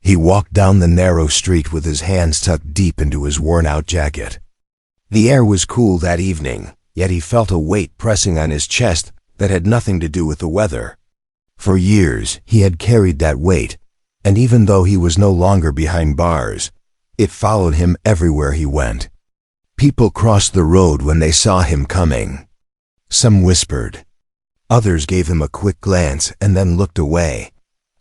He walked down the narrow street with his hands tucked deep into his worn-out jacket. The air was cool that evening, yet he felt a weight pressing on his chest that had nothing to do with the weather. For years, he had carried that weight, and even though he was no longer behind bars, it followed him everywhere he went. People crossed the road when they saw him coming. Some whispered. Others gave him a quick glance and then looked away,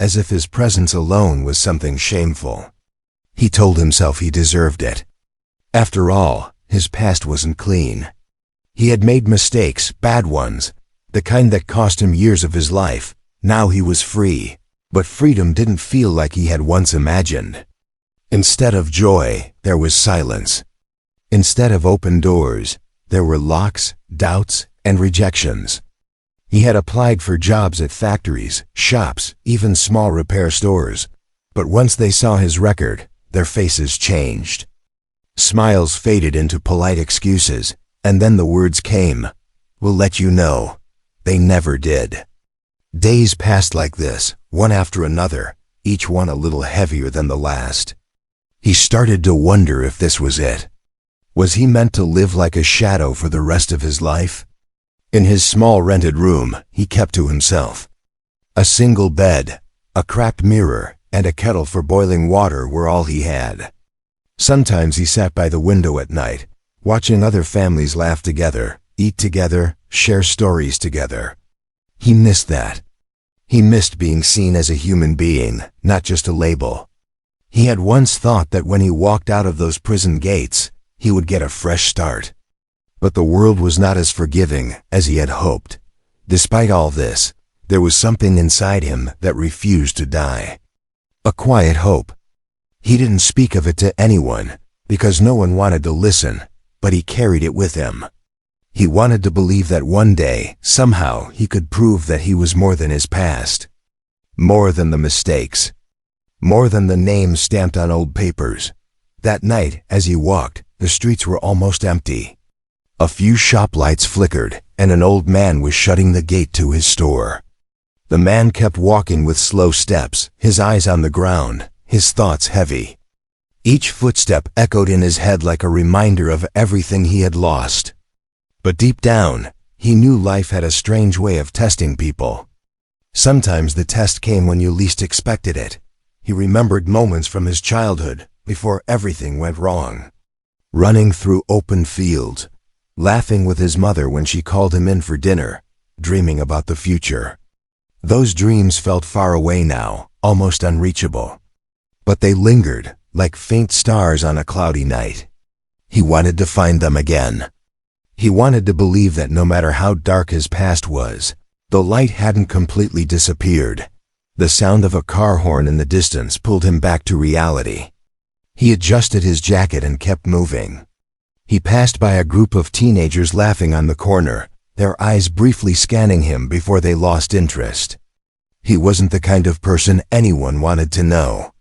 as if his presence alone was something shameful. He told himself he deserved it. After all, his past wasn't clean. He had made mistakes, bad ones, the kind that cost him years of his life. Now he was free, but freedom didn't feel like he had once imagined. Instead of joy, there was silence. Instead of open doors, there were locks, doubts, and rejections. He had applied for jobs at factories, shops, even small repair stores, but once they saw his record, their faces changed. Smiles faded into polite excuses, and then the words came, "We'll let you know." They never did. Days passed like this, one after another, each one a little heavier than the last. He started to wonder if this was it. Was he meant to live like a shadow for the rest of his life? In his small rented room, he kept to himself. A single bed, a cracked mirror, and a kettle for boiling water were all he had. Sometimes he sat by the window at night, watching other families laugh together, eat together, share stories together. He missed that. He missed being seen as a human being, not just a label. He had once thought that when he walked out of those prison gates, he would get a fresh start. But the world was not as forgiving as he had hoped. Despite all this, there was something inside him that refused to die. A quiet hope. He didn't speak of it to anyone, because no one wanted to listen, but he carried it with him. He wanted to believe that one day, somehow, he could prove that he was more than his past. More than the mistakes. More than the names stamped on old papers. That night, as he walked, the streets were almost empty. A few shop lights flickered, and an old man was shutting the gate to his store. The man kept walking with slow steps, his eyes on the ground, his thoughts heavy. Each footstep echoed in his head like a reminder of everything he had lost. But deep down, he knew life had a strange way of testing people. Sometimes the test came when you least expected it. He remembered moments from his childhood, before everything went wrong. Running through open fields, laughing with his mother when she called him in for dinner, dreaming about the future. Those dreams felt far away now, almost unreachable. But they lingered, like faint stars on a cloudy night. He wanted to find them again. He wanted to believe that no matter how dark his past was, the light hadn't completely disappeared. The sound of a car horn in the distance pulled him back to reality. He adjusted his jacket and kept moving. He passed by a group of teenagers laughing on the corner, their eyes briefly scanning him before they lost interest. He wasn't the kind of person anyone wanted to know.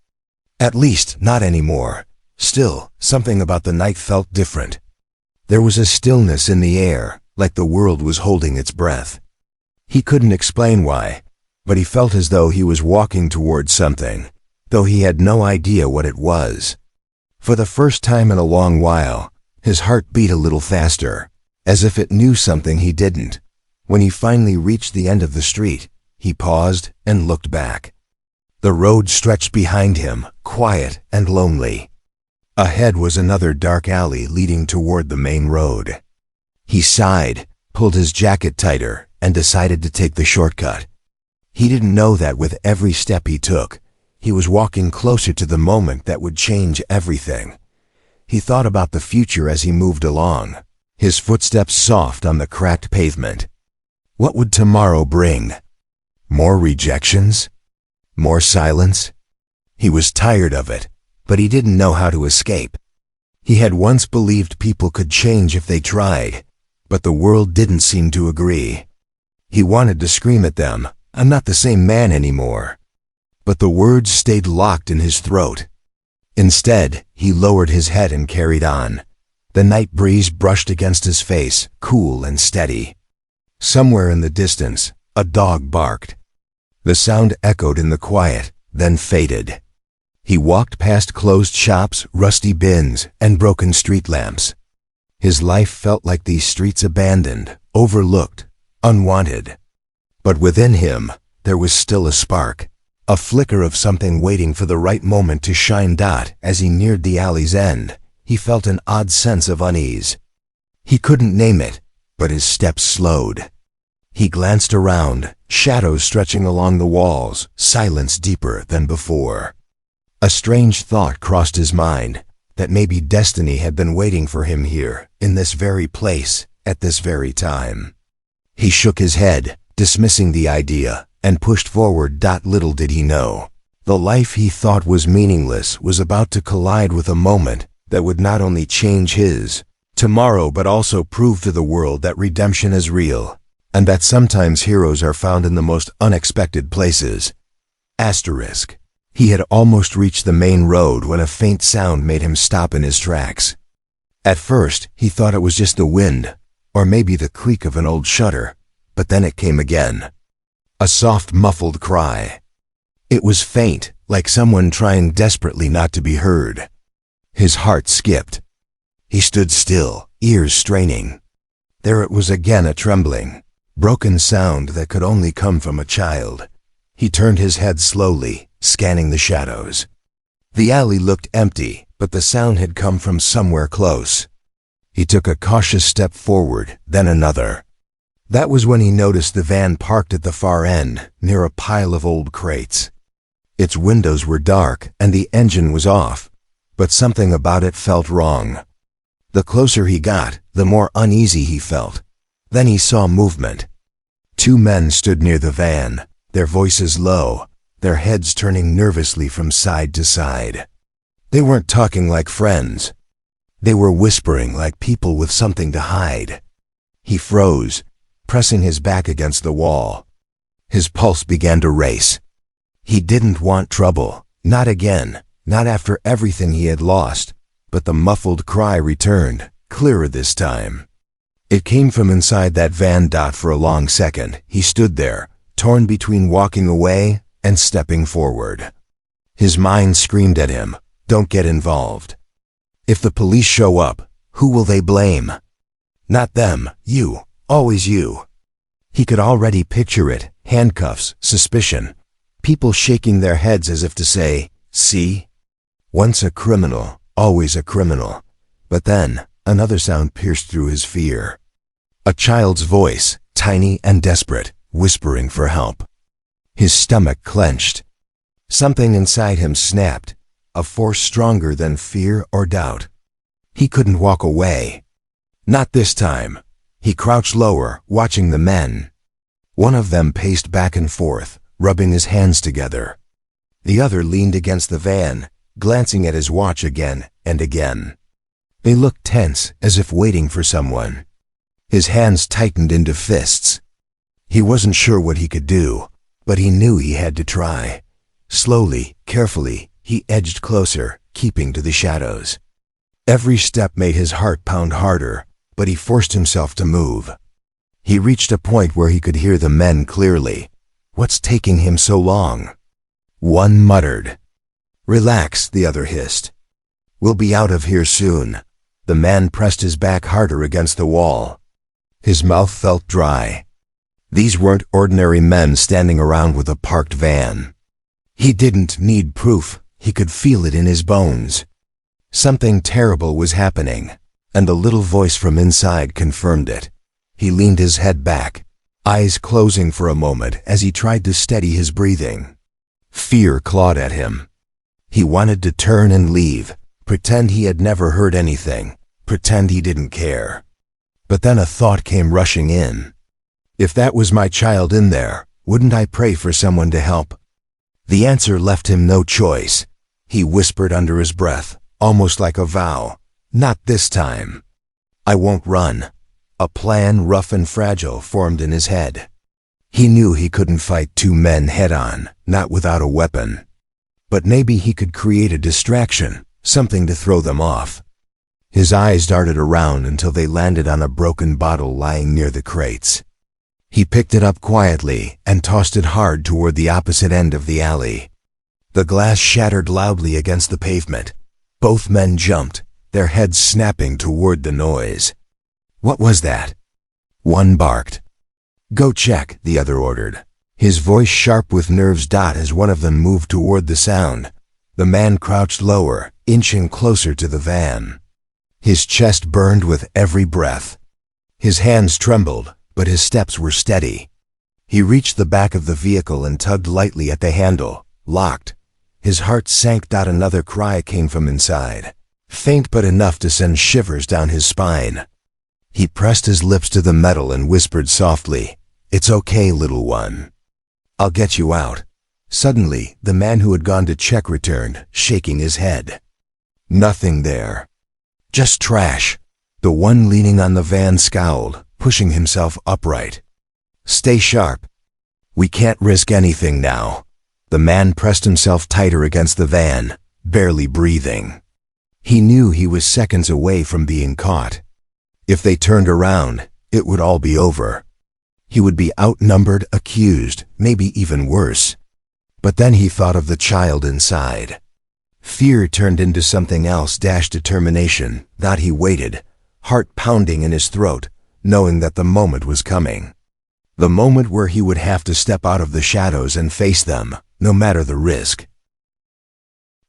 At least, not anymore. Still, something about the night felt different. There was a stillness in the air, like the world was holding its breath. He couldn't explain why, but he felt as though he was walking towards something, though he had no idea what it was. For the first time in a long while, his heart beat a little faster, as if it knew something he didn't. When he finally reached the end of the street, he paused and looked back. The road stretched behind him, quiet and lonely. Ahead was another dark alley leading toward the main road. He sighed, pulled his jacket tighter, and decided to take the shortcut. He didn't know that with every step he took, he was walking closer to the moment that would change everything. He thought about the future as he moved along, his footsteps soft on the cracked pavement. What would tomorrow bring? More rejections? More silence? He was tired of it, but he didn't know how to escape. He had once believed people could change if they tried, but the world didn't seem to agree. He wanted to scream at them, "I'm not the same man anymore." But the words stayed locked in his throat. Instead, he lowered his head and carried on. The night breeze brushed against his face, cool and steady. Somewhere in the distance, a dog barked. The sound echoed in the quiet, then faded. He walked past closed shops, rusty bins, and broken street lamps. His life felt like these streets abandoned, overlooked, unwanted. But within him, there was still a spark, a flicker of something waiting for the right moment to shine. As he neared the alley's end, he felt an odd sense of unease. He couldn't name it, but his steps slowed. He glanced around, shadows stretching along the walls, silence deeper than before. A strange thought crossed his mind, that maybe destiny had been waiting for him here, in this very place, at this very time. He shook his head, dismissing the idea, and pushed forward. Little did he know, the life he thought was meaningless was about to collide with a moment that would not only change his tomorrow but also prove to the world that redemption is real, and that sometimes heroes are found in the most unexpected places. Asterisk. He had almost reached the main road when a faint sound made him stop in his tracks. At first, he thought it was just the wind, or maybe the creak of an old shutter, but then it came again. A soft, muffled cry. It was faint, like someone trying desperately not to be heard. His heart skipped. He stood still, ears straining. There it was again, a trembling, broken sound that could only come from a child. He turned his head slowly, scanning the shadows. The alley looked empty, but the sound had come from somewhere close. He took a cautious step forward, then another. That was when he noticed the van parked at the far end, near a pile of old crates. Its windows were dark, and the engine was off, but something about it felt wrong. The closer he got, the more uneasy he felt. Then he saw movement. Two men stood near the van, their voices low, their heads turning nervously from side to side. They weren't talking like friends. They were whispering like people with something to hide. He froze, pressing his back against the wall. His pulse began to race. He didn't want trouble, not again, not after everything he had lost, but the muffled cry returned, clearer this time. It came from inside that van. For a long second, he stood there, torn between walking away and stepping forward. His mind screamed at him, "Don't get involved. If the police show up, who will they blame? Not them, you, always you." He could already picture it, handcuffs, suspicion, people shaking their heads as if to say, "See? Once a criminal, always a criminal." But then, another sound pierced through his fear. A child's voice, tiny and desperate, whispering for help. His stomach clenched. Something inside him snapped, a force stronger than fear or doubt. He couldn't walk away. Not this time. He crouched lower, watching the men. One of them paced back and forth, rubbing his hands together. The other leaned against the van, glancing at his watch again and again. They looked tense, as if waiting for someone. His hands tightened into fists. He wasn't sure what he could do, but he knew he had to try. Slowly, carefully, he edged closer, keeping to the shadows. Every step made his heart pound harder, but he forced himself to move. He reached a point where he could hear the men clearly. "What's taking him so long?" One muttered. "Relax," the other hissed. "We'll be out of here soon." The man pressed his back harder against the wall. His mouth felt dry. These weren't ordinary men standing around with a parked van. He didn't need proof, he could feel it in his bones. Something terrible was happening, and the little voice from inside confirmed it. He leaned his head back, eyes closing for a moment as he tried to steady his breathing. Fear clawed at him. He wanted to turn and leave, pretend he had never heard anything, pretend he didn't care. But then a thought came rushing in. If that was my child in there, wouldn't I pray for someone to help? The answer left him no choice. He whispered under his breath, almost like a vow, "Not this time. I won't run." A plan, rough and fragile, formed in his head. He knew he couldn't fight two men head-on, not without a weapon. But maybe he could create a distraction, something to throw them off. His eyes darted around until they landed on a broken bottle lying near the crates. He picked it up quietly and tossed it hard toward the opposite end of the alley. The glass shattered loudly against the pavement. Both men jumped, their heads snapping toward the noise. What was that? One barked. Go check, the other ordered, his voice sharp with nerves. As one of them moved toward the sound, the man crouched lower, inching closer to the van. His chest burned with every breath. His hands trembled, but his steps were steady. He reached the back of the vehicle and tugged lightly at the handle. Locked. His heart sank. Another cry came from inside, faint but enough to send shivers down his spine. He pressed his lips to the metal and whispered softly, "It's okay, little one. I'll get you out." Suddenly, the man who had gone to check returned, shaking his head. Nothing there. Just trash. The one leaning on the van scowled, pushing himself upright. Stay sharp. We can't risk anything now. The man pressed himself tighter against the van, barely breathing. He knew he was seconds away from being caught. If they turned around, it would all be over. He would be outnumbered, accused, maybe even worse. But then he thought of the child inside. Fear turned into something else. Determination. He waited, heart pounding in his throat, knowing that the moment was coming. The moment where he would have to step out of the shadows and face them, no matter the risk.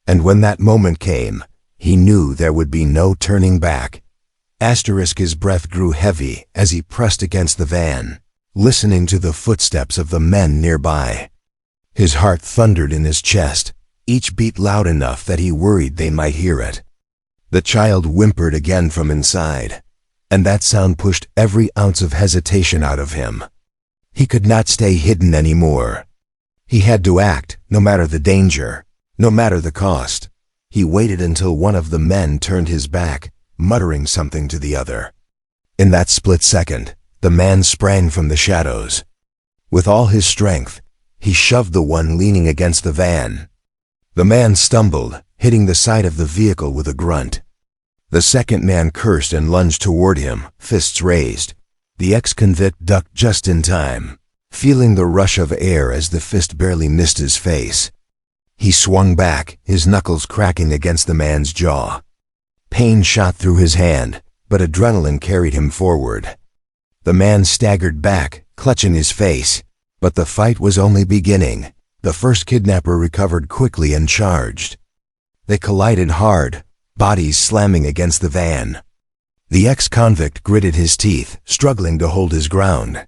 And when that moment came, he knew there would be no turning back. His breath grew heavy as he pressed against the van, listening to the footsteps of the men nearby. His heart thundered in his chest, each beat loud enough that he worried they might hear it. The child whimpered again from inside, and that sound pushed every ounce of hesitation out of him. He could not stay hidden anymore. He had to act, no matter the danger, no matter the cost. He waited until one of the men turned his back, muttering something to the other. In that split second, the man sprang from the shadows. With all his strength, he shoved the one leaning against the van. The man stumbled, hitting the side of the vehicle with a grunt. The second man cursed and lunged toward him, fists raised. The ex-convict ducked just in time, feeling the rush of air as the fist barely missed his face. He swung back, his knuckles cracking against the man's jaw. Pain shot through his hand, but adrenaline carried him forward. The man staggered back, clutching his face, but the fight was only beginning. The first kidnapper recovered quickly and charged. They collided hard, bodies slamming against the van. The ex-convict gritted his teeth, struggling to hold his ground.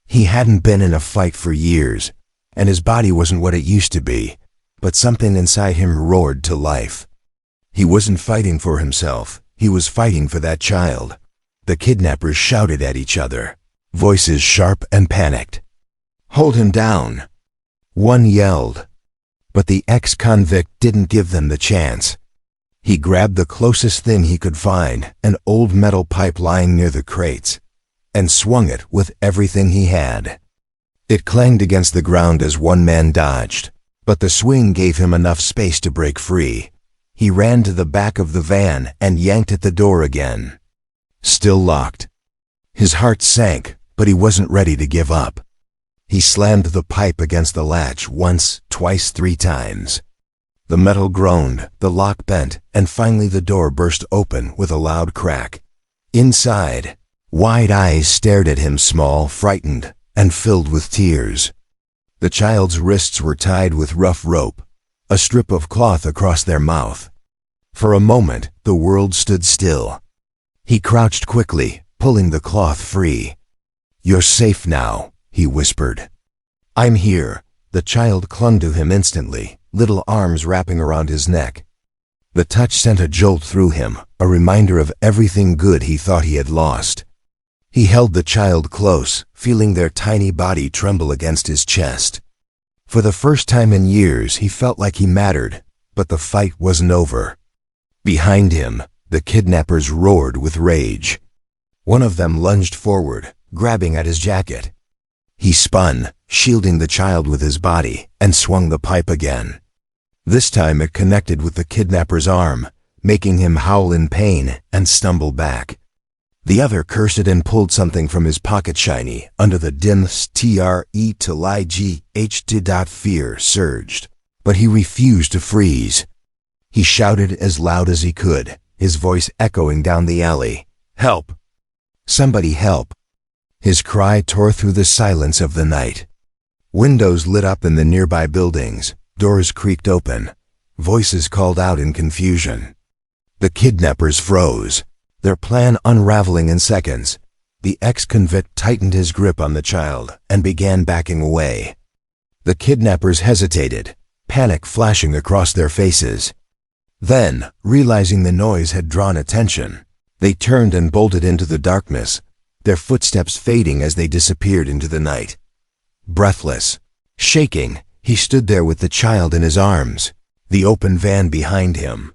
He hadn't been in a fight for years, and his body wasn't what it used to be, but something inside him roared to life. He wasn't fighting for himself, he was fighting for that child. The kidnappers shouted at each other, voices sharp and panicked. "Hold him down!" One yelled, but the ex-convict didn't give them the chance. He grabbed the closest thing he could find, an old metal pipe lying near the crates, and swung it with everything he had. It clanged against the ground as one man dodged, but the swing gave him enough space to break free. He ran to the back of the van and yanked at the door again. Still locked. His heart sank, but he wasn't ready to give up. He slammed the pipe against the latch once, twice, 3 times. The metal groaned, the lock bent, and finally the door burst open with a loud crack. Inside, wide eyes stared at him, small, frightened, and filled with tears. The child's wrists were tied with rough rope, a strip of cloth across their mouth. For a moment, the world stood still. He crouched quickly, pulling the cloth free. "You're safe now," he whispered. "I'm here." The child clung to him instantly, little arms wrapping around his neck. The touch sent a jolt through him, a reminder of everything good he thought he had lost. He held the child close, feeling their tiny body tremble against his chest. For the first time in years, he felt like he mattered, but the fight wasn't over. Behind him, the kidnappers roared with rage. One of them lunged forward, grabbing at his jacket. He spun, shielding the child with his body, and swung the pipe again. This time it connected with the kidnapper's arm, making him howl in pain and stumble back. The other cursed and pulled something from his pocket. Shiny, under the dim street. Fear surged. but he refused to freeze. He shouted as loud as he could, his voice echoing down the alley. "Help! Somebody help!" His cry tore through the silence of the night. Windows lit up in the nearby buildings, doors creaked open, voices called out in confusion. The kidnappers froze, their plan unraveling in seconds. The ex-convict tightened his grip on the child and began backing away. The kidnappers hesitated, panic flashing across their faces. Then, realizing the noise had drawn attention, they turned and bolted into the darkness, their footsteps fading as they disappeared into the night. Breathless, shaking, he stood there with the child in his arms, the open van behind him.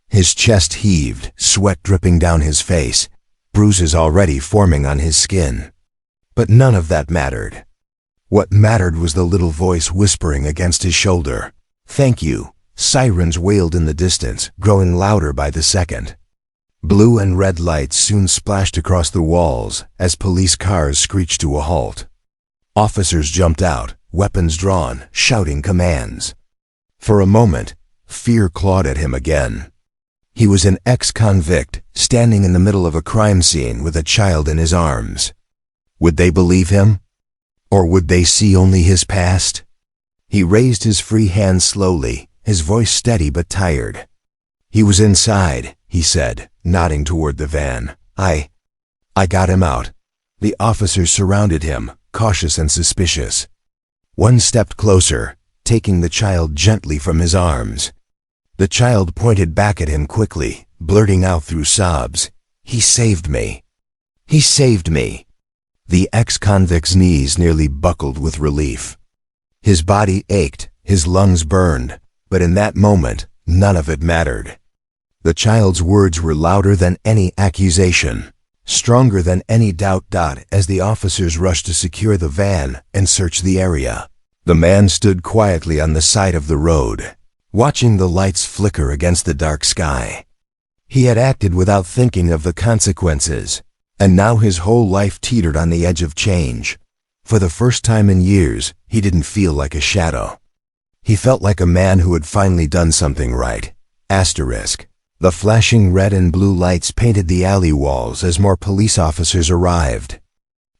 His chest heaved, sweat dripping down his face, bruises already forming on his skin. But none of that mattered. What mattered was the little voice whispering against his shoulder. "Thank you." Sirens wailed in the distance, growing louder by the second. Blue and red lights soon splashed across the walls as police cars screeched to a halt. Officers jumped out, weapons drawn, shouting commands. For a moment, fear clawed at him again. He was an ex-convict, standing in the middle of a crime scene with a child in his arms. Would they believe him? Or would they see only his past? He raised his free hand slowly, his voice steady but tired. "He was inside," he said, nodding toward the van. I got him out." The officers surrounded him, cautious and suspicious. One stepped closer, taking the child gently from his arms. The child pointed back at him quickly, blurting out through sobs, "He saved me. He saved me." The ex-convict's knees nearly buckled with relief. His body ached, his lungs burned, but in that moment, none of it mattered. The child's words were louder than any accusation, stronger than any doubt. As the officers rushed to secure the van and search the area, the man stood quietly on the side of the road, watching the lights flicker against the dark sky. He had acted without thinking of the consequences, and now his whole life teetered on the edge of change. For the first time in years, he didn't feel like a shadow. He felt like a man who had finally done something right. Asterisk. The flashing red and blue lights painted the alley walls as more police officers arrived.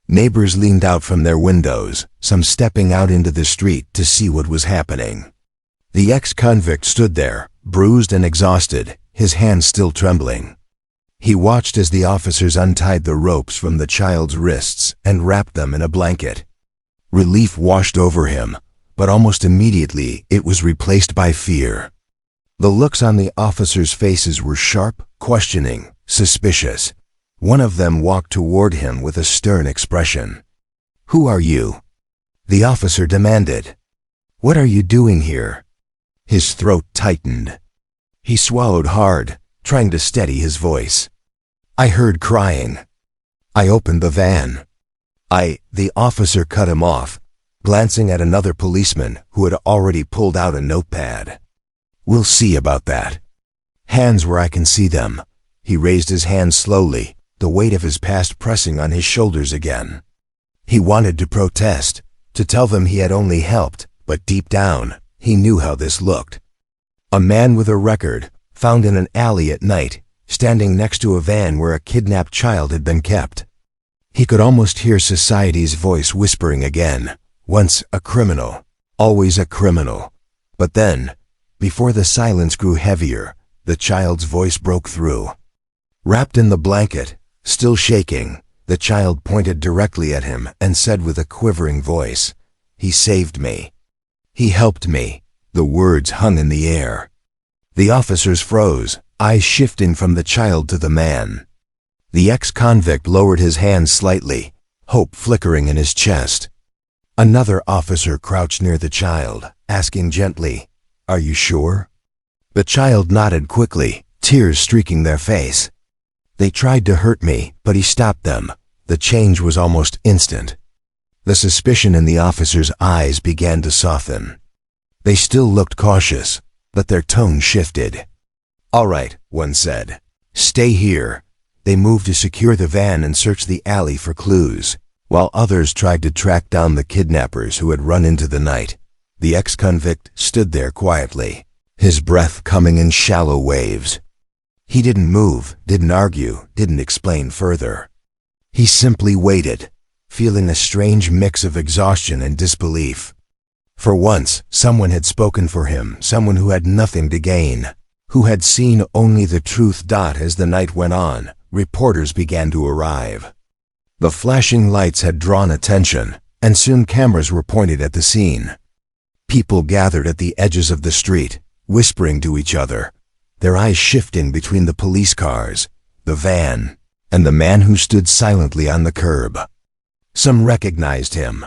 Neighbors leaned out from their windows, some stepping out into the street to see what was happening. The ex-convict stood there, bruised and exhausted, his hands still trembling. He watched as the officers untied the ropes from the child's wrists and wrapped them in a blanket. Relief washed over him, but almost immediately it was replaced by fear. The looks on the officers' faces were sharp, questioning, suspicious. One of them walked toward him with a stern expression. "Who are you?" the officer demanded. "What are you doing here?" His throat tightened. He swallowed hard, trying to steady his voice. "I heard crying. I opened the van." The officer cut him off, glancing at another policeman who had already pulled out a notepad. "We'll see about that. Hands where I can see them." He raised his hands slowly, the weight of his past pressing on his shoulders again. He wanted to protest, to tell them he had only helped, but deep down, he knew how this looked. A man with a record, found in an alley at night, standing next to a van where a kidnapped child had been kept. He could almost hear society's voice whispering again, once a criminal, always a criminal. But then, before the silence grew heavier, the child's voice broke through. Wrapped in the blanket, still shaking, the child pointed directly at him and said with a quivering voice, "He saved me. He helped me." The words hung in the air. The officers froze, eyes shifting from the child to the man. The ex-convict lowered his hands slightly, hope flickering in his chest. Another officer crouched near the child, asking gently, "Are you sure?" The child nodded quickly, tears streaking their face. "They tried to hurt me, but he stopped them." The change was almost instant. The suspicion in the officer's eyes began to soften. They still looked cautious, but their tone shifted. "All right," one said. "Stay here." They moved to secure the van and search the alley for clues, while others tried to track down the kidnappers who had run into the night. The ex-convict stood there quietly, his breath coming in shallow waves. He didn't move, didn't argue, didn't explain further. He simply waited, feeling a strange mix of exhaustion and disbelief. For once, someone had spoken for him, someone who had nothing to gain, who had seen only the truth. As the night went on, reporters began to arrive. The flashing lights had drawn attention, and soon cameras were pointed at the scene. People gathered at the edges of the street, whispering to each other, their eyes shifting between the police cars, the van, and the man who stood silently on the curb. Some recognized him.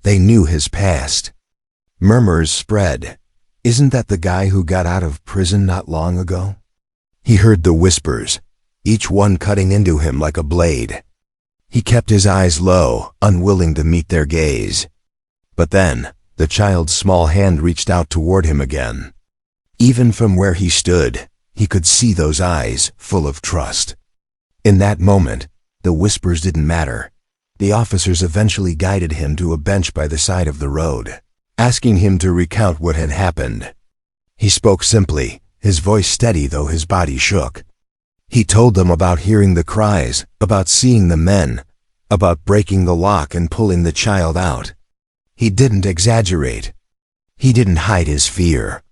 They knew his past. Murmurs spread. Isn't that the guy who got out of prison not long ago? He heard the whispers, each one cutting into him like a blade. He kept his eyes low, unwilling to meet their gaze. But then, the child's small hand reached out toward him again. Even from where he stood, he could see those eyes, full of trust. In that moment, the whispers didn't matter. The officers eventually guided him to a bench by the side of the road, asking him to recount what had happened. He spoke simply, his voice steady though his body shook. He told them about hearing the cries, about seeing the men, about breaking the lock and pulling the child out. He didn't exaggerate. He didn't hide his fear.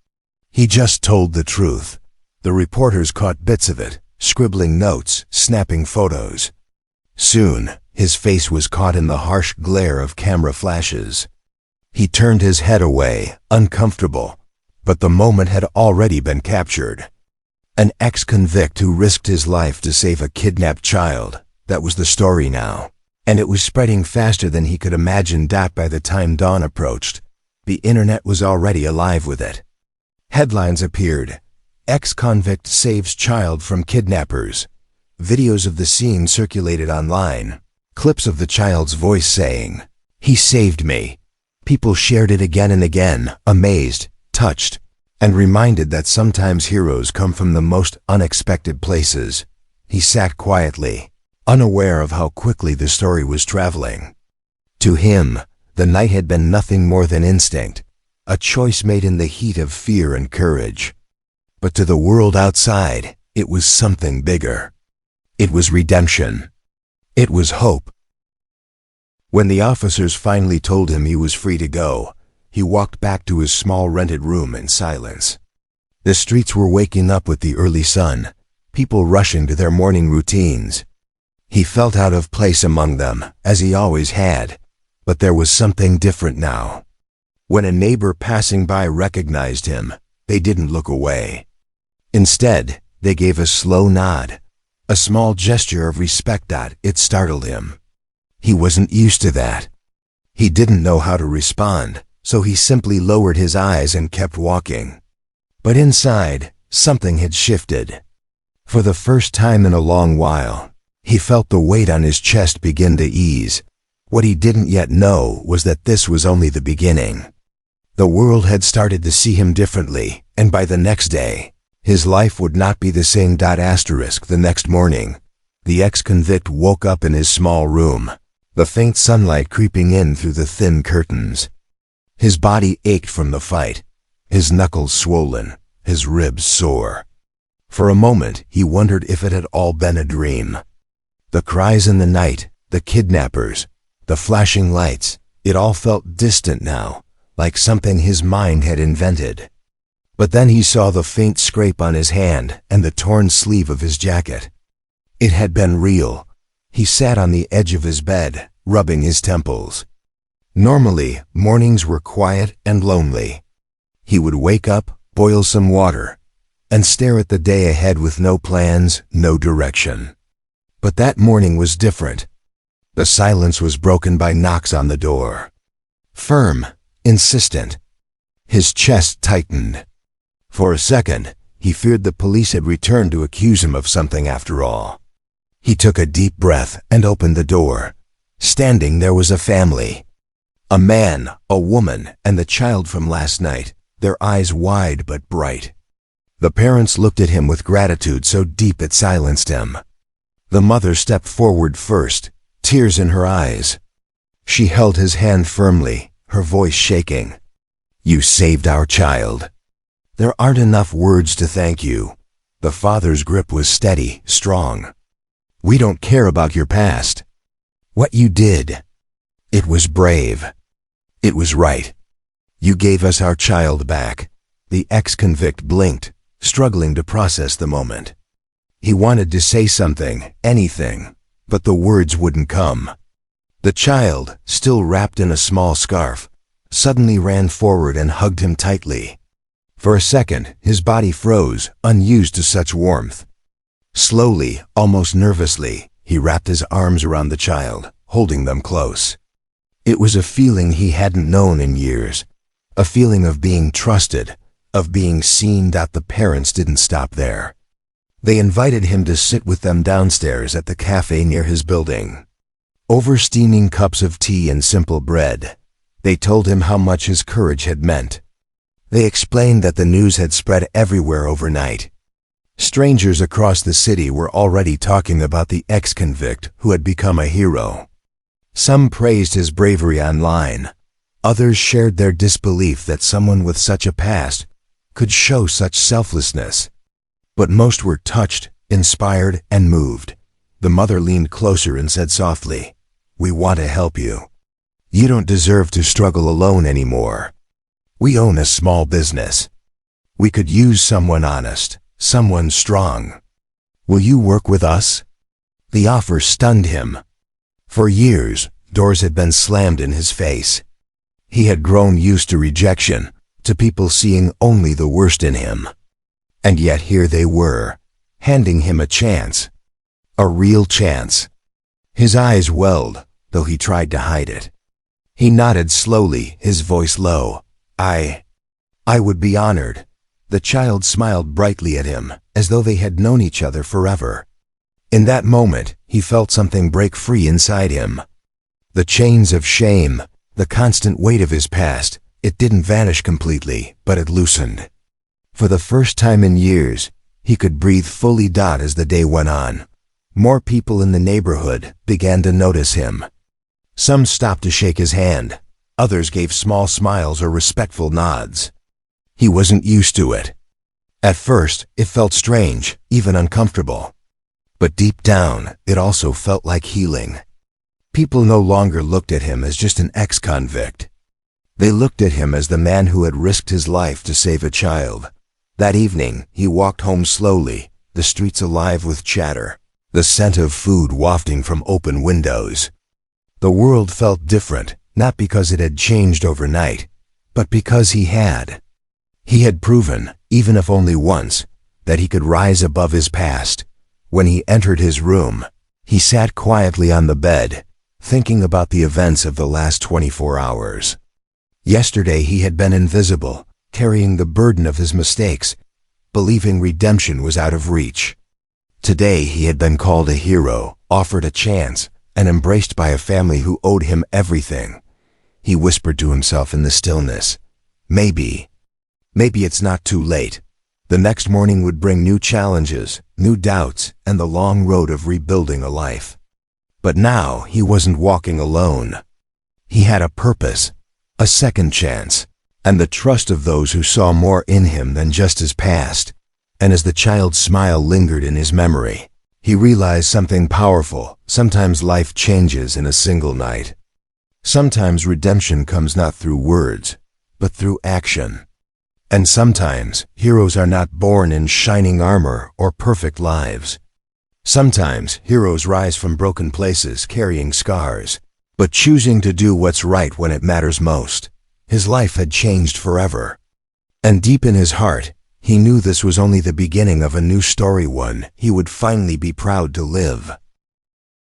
He just told the truth. The reporters caught bits of it, scribbling notes, snapping photos. Soon, his face was caught in the harsh glare of camera flashes. He turned his head away, uncomfortable, but the moment had already been captured. An ex-convict who risked his life to save a kidnapped child. That was the story now. And it was spreading faster than he could imagine. By the time dawn approached, the internet was already alive with it. Headlines appeared. Ex-convict saves child from kidnappers. Videos of the scene circulated online. Clips of the child's voice saying, "He saved me." People shared it again and again, amazed, touched, and reminded that sometimes heroes come from the most unexpected places. He sat quietly, unaware of how quickly the story was traveling. To him, the night had been nothing more than instinct, a choice made in the heat of fear and courage. But to the world outside, it was something bigger. It was redemption. It was hope. When the officers finally told him he was free to go, he walked back to his small rented room in silence. The streets were waking up with the early sun, people rushing to their morning routines. He felt out of place among them, as he always had, but there was something different now. When a neighbor passing by recognized him, they didn't look away. Instead, they gave a slow nod, a small gesture of respect. It startled him. He wasn't used to that. He didn't know how to respond, so he simply lowered his eyes and kept walking. But inside, something had shifted. For the first time in a long while, he felt the weight on his chest begin to ease. What he didn't yet know was that this was only the beginning. The world had started to see him differently, and by the next day, his life would not be the same. The next morning, the ex-convict woke up in his small room, the faint sunlight creeping in through the thin curtains. His body ached from the fight, his knuckles swollen, his ribs sore. For a moment, he wondered if it had all been a dream. The cries in the night, the kidnappers, the flashing lights, it all felt distant now, like something his mind had invented. But then he saw the faint scrape on his hand and the torn sleeve of his jacket. It had been real. He sat on the edge of his bed, rubbing his temples. Normally, mornings were quiet and lonely. He would wake up, boil some water, and stare at the day ahead with no plans, no direction. But that morning was different. The silence was broken by knocks on the door. Firm, insistent. His chest tightened. For a second, he feared the police had returned to accuse him of something after all. He took a deep breath and opened the door. Standing there was a family. A man, a woman, and the child from last night, their eyes wide but bright. The parents looked at him with gratitude so deep it silenced him. The mother stepped forward first, tears in her eyes. She held his hand firmly, her voice shaking. You saved our child. There aren't enough words to thank you. The father's grip was steady, strong. We don't care about your past. What you did, it was brave. It was right. You gave us our child back. The ex-convict blinked, struggling to process the moment. He wanted to say something, anything, but the words wouldn't come. The child, still wrapped in a small scarf, suddenly ran forward and hugged him tightly. For a second, his body froze, unused to such warmth. Slowly, almost nervously, he wrapped his arms around the child, holding them close. It was a feeling he hadn't known in years, a feeling of being trusted, of being seen. The parents didn't stop there. They invited him to sit with them downstairs at the cafe near his building. Over steaming cups of tea and simple bread, they told him how much his courage had meant. They explained that the news had spread everywhere overnight. Strangers across the city were already talking about the ex-convict who had become a hero. Some praised his bravery online. Others shared their disbelief that someone with such a past could show such selflessness. But most were touched, inspired, and moved. The mother leaned closer and said softly, "We want to help you. You don't deserve to struggle alone anymore. We own a small business. We could use someone honest, someone strong. Will you work with us?" The offer stunned him. For years, doors had been slammed in his face. He had grown used to rejection, to people seeing only the worst in him. And yet here they were, handing him a chance. A real chance. His eyes welled, though he tried to hide it. He nodded slowly, his voice low. I would be honored." The child smiled brightly at him, as though they had known each other forever. In that moment, he felt something break free inside him. The chains of shame, the constant weight of his past, it didn't vanish completely, but it loosened. For the first time in years, he could breathe fully. As the day went on, more people in the neighborhood began to notice him. Some stopped to shake his hand. Others gave small smiles or respectful nods. He wasn't used to it. At first, it felt strange, even uncomfortable. But deep down, it also felt like healing. People no longer looked at him as just an ex-convict. They looked at him as the man who had risked his life to save a child. That evening, he walked home slowly, the streets alive with chatter, the scent of food wafting from open windows. The world felt different, not because it had changed overnight, but because he had. He had proven, even if only once, that he could rise above his past. When he entered his room, he sat quietly on the bed, thinking about the events of the last 24 hours. Yesterday he had been invisible, carrying the burden of his mistakes, believing redemption was out of reach. Today he had been called a hero, offered a chance, and embraced by a family who owed him everything. He whispered to himself in the stillness, maybe it's not too late. The next morning would bring new challenges, new doubts, and the long road of rebuilding a life. But now he wasn't walking alone. He had a purpose, a second chance, and the trust of those who saw more in him than just his past. And as the child's smile lingered in his memory, he realized something powerful. Sometimes life changes in a single night. Sometimes redemption comes not through words, but through action. And sometimes heroes are not born in shining armor or perfect lives. Sometimes heroes rise from broken places carrying scars, but choosing to do what's right when it matters most. His life had changed forever. And deep in his heart, he knew this was only the beginning of a new story, one he would finally be proud to live.